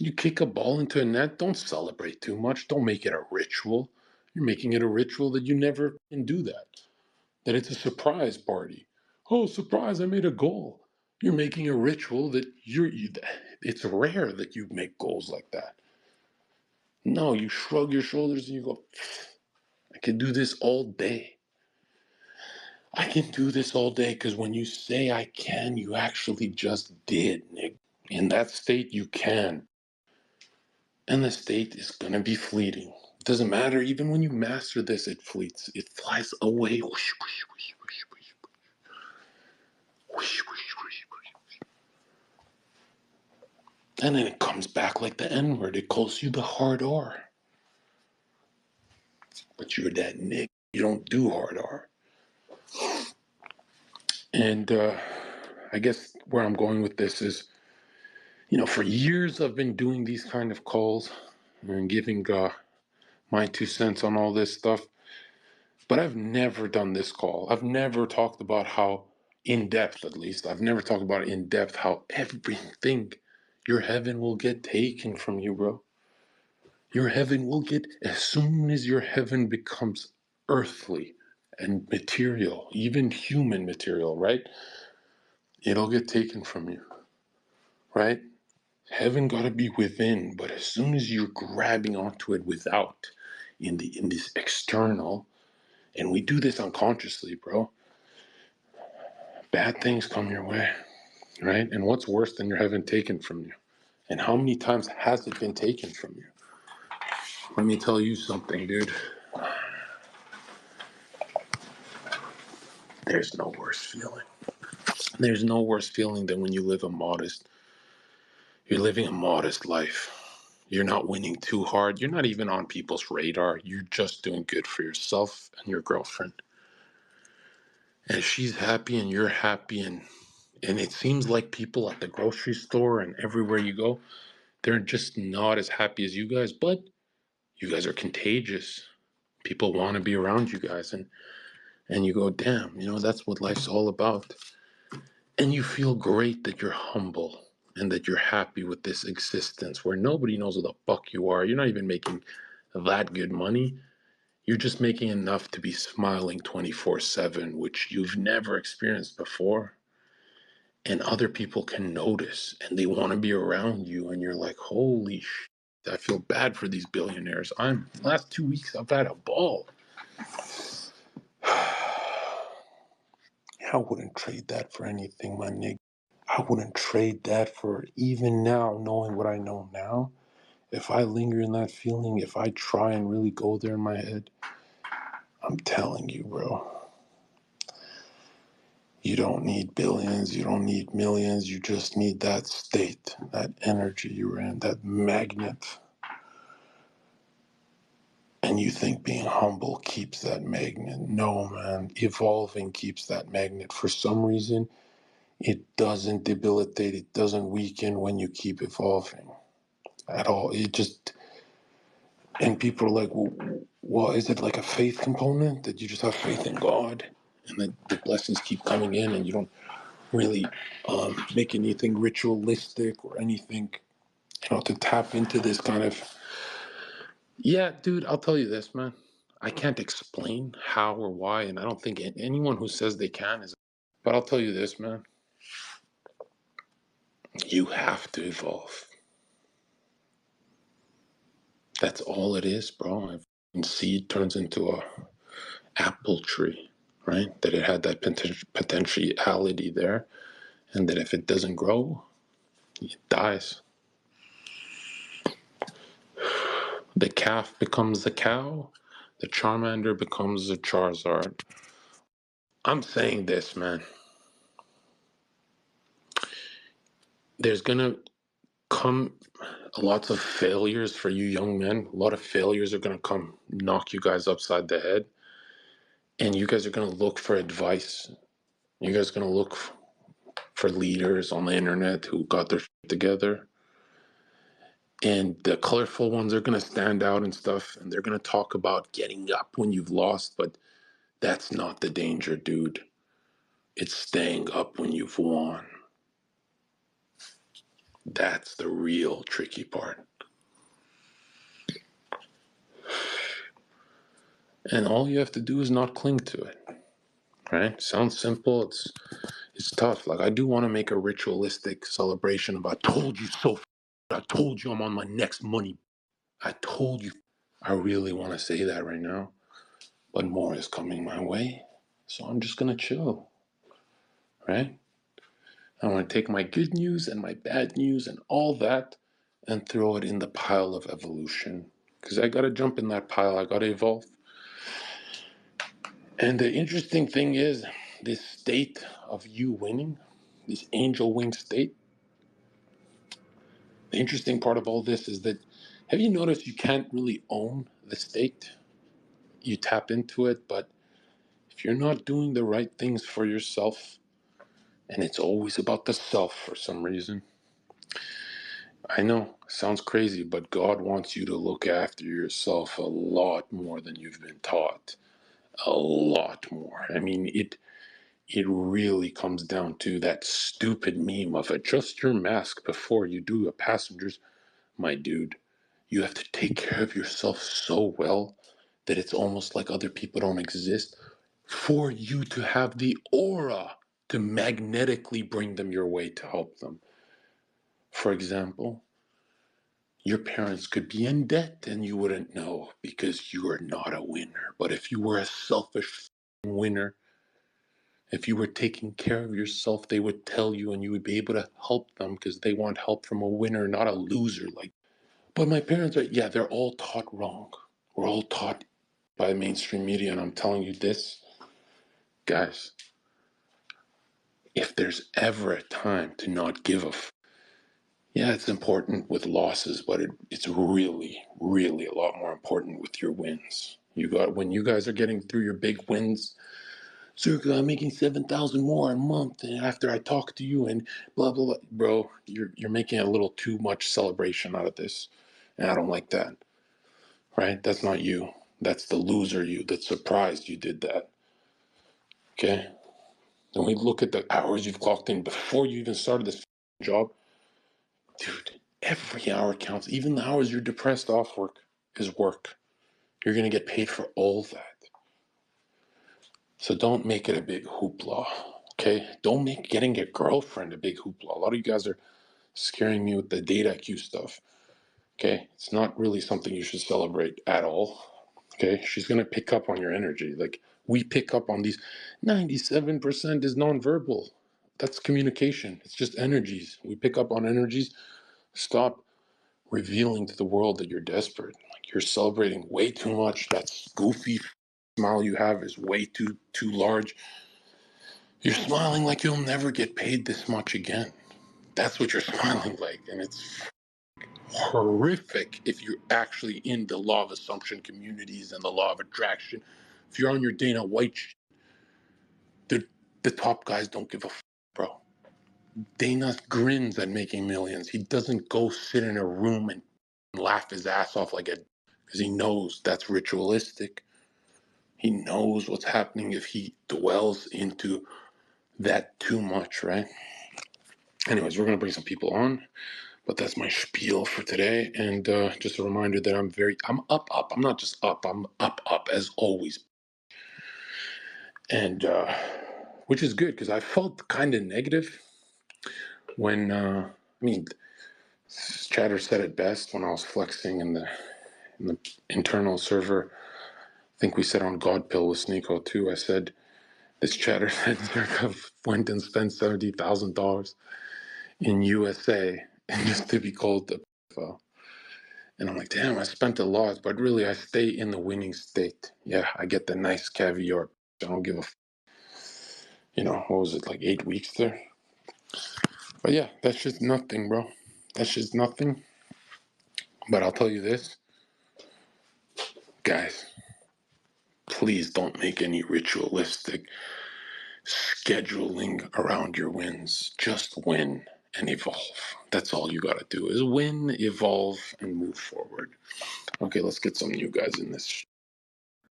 You kick a ball into a net, don't celebrate too much. Don't make it a ritual. You're making it a ritual that you never can do that. That it's a surprise party. Oh, surprise, I made a goal. You're making a ritual that it's rare that you make goals like that. No, you shrug your shoulders and you go, I can do this all day. I can do this all day because when you say I can, you actually just did, Nick. In that state, you can. And the state is going to be fleeting. It doesn't matter. Even when you master this, it fleets. It flies away. Whoosh, whoosh, whoosh, whoosh, whoosh, whoosh, whoosh, whoosh, whoosh. And then it comes back like the N-word. It calls you the hard R. But you're that Nick. You don't do hard R. And I guess where I'm going with this is, for years I've been doing these kind of calls and giving my 2 cents on all this stuff. But I've never done this call. I've never talked about how, in depth at least, I've never talked about in depth how everything, your heaven will get taken from you, bro. Your heaven will get, as soon as your heaven becomes earthly and material, even human material, right? It'll get taken from you, right? Heaven gotta be within, but as soon as you're grabbing onto it without, in this external, and we do this unconsciously, bro, bad things come your way, right? And what's worse than your heaven taken from you? And how many times has it been taken from you? Let me tell you something, dude. There's no worse feeling. There's no worse feeling than when you live you're living a modest life. You're not winning too hard. You're not even on people's radar. You're just doing good for yourself and your girlfriend. And she's happy and you're happy, and it seems like people at the grocery store and everywhere you go, they're just not as happy as you guys, but you guys are contagious. People want to be around you guys, and you go, damn, that's what life's all about. And you feel great that you're humble and that you're happy with this existence where nobody knows who the fuck you are. You're not even making that good money. You're just making enough to be smiling 24/7, which you've never experienced before. And other people can notice and they want to be around you. And you're like, holy shit, I feel bad for these billionaires. Last 2 weeks, I've had a ball. I wouldn't trade that for anything, my nigga. I wouldn't trade that for, even now, knowing what I know now. If I linger in that feeling, if I try and really go there in my head, I'm telling you, bro. You don't need billions, you don't need millions, you just need that state, that energy you're in, that magnet. And you think being humble keeps that magnet. No, man. Evolving keeps that magnet. For some reason, it doesn't debilitate, it doesn't weaken when you keep evolving at all. And people are like, well, is it like a faith component that you just have faith in God and that the blessings keep coming in and you don't really make anything ritualistic or anything, to tap into this kind of, yeah, dude, I'll tell you this, man. I can't explain how or why, and I don't think anyone who says they can is, but I'll tell you this, man. You have to evolve. That's all it is, bro. And seed turns into a apple tree, right? That it had that potentiality there, and that if it doesn't grow, it dies. The calf becomes the cow, the Charmander becomes the Charizard. I'm saying this, man. There's gonna come lots of failures for you young men. A lot of failures are gonna come knock you guys upside the head, and you guys are gonna look for advice. You guys are gonna look for leaders on the internet who got their shit together. And the colorful ones are going to stand out and stuff, and they're going to talk about getting up when you've lost, but that's not the danger, dude. It's staying up when you've won. That's the real tricky part. And all you have to do is not cling to it, right? Sounds simple. It's tough. Like, I do want to make a ritualistic celebration of, I told you so. I told you I'm on my next money. I told you. I really want to say that right now. But more is coming my way. So I'm just going to chill, right? I want to take my good news and my bad news and all that and throw it in the pile of evolution. Because I got to jump in that pile. I got to evolve. And the interesting thing is, this state of you winning, this angel wing state, the interesting part of all this is that, have you noticed you can't really own the state? You tap into it, but if you're not doing the right things for yourself, and it's always about the self for some reason. I know, sounds crazy, but God wants you to look after yourself a lot more than you've been taught. A lot more. I mean, it really comes down to that stupid meme of adjust your mask before you do a passenger's. My dude, you have to take care of yourself so well that it's almost like other people don't exist for you to have the aura to magnetically bring them your way to help them. For example, your parents could be in debt and you wouldn't know because you are not a winner. But if you were a selfish winner, if you were taking care of yourself, they would tell you and you would be able to help them because they want help from a winner, not a loser. Like, but my parents are, yeah, they're all taught wrong. We're all taught by mainstream media, and I'm telling you this, guys, if there's ever a time to not give a yeah, it's important with losses, but it's really, really a lot more important with your wins. When you guys are getting through your big wins, Circa, I'm making 7,000 more a month and after I talk to you and blah blah blah. Bro, you're making a little too much celebration out of this. And I don't like that. Right? That's not you. That's the loser you that's surprised you did that. Okay? When we look at the hours you've clocked in before you even started this job, dude, every hour counts. Even the hours you're depressed off work is work. You're going to get paid for all that. So don't make it a big hoopla, okay? Don't make getting a girlfriend a big hoopla. A lot of you guys are scaring me with the date IQ stuff, okay? It's not really something you should celebrate at all, okay? She's going to pick up on your energy. Like, we pick up on these. 97% is nonverbal. That's communication. It's just energies. We pick up on energies. Stop revealing to the world that you're desperate. Like, you're celebrating way too much. That goofy smile you have is way too large. You're smiling like you'll never get paid this much again. That's what you're smiling like, and it's horrific if you're actually in the law of assumption communities and the law of attraction. If you're on your Dana White, the top guys don't give a bro. Dana grins at making millions. He doesn't go sit in a room and laugh his ass off like a, because he knows that's ritualistic. He knows what's happening if he dwells into that too much, right? Anyways, we're going to bring some people on, but that's my spiel for today. And just a reminder that I'm up. I'm not just up, I'm up as always. And which is good because I felt kind of negative when, I mean, Chatter said it best when I was flexing in the internal server. I think we said on God Pill with Sneeko too. I said, this Chatter said Zerka went and spent $70,000 in USA and just to be called the file. And I'm like, damn, I spent a lot, but really I stay in the winning state. Yeah, I get the nice caviar. I don't give a what was it, like 8 weeks there? But yeah, that's just nothing, bro. That's just nothing. But I'll tell you this, guys, please don't make any ritualistic scheduling around your wins. Just win and evolve. That's all you gotta do is win, evolve, and move forward. Okay, let's get some new guys in this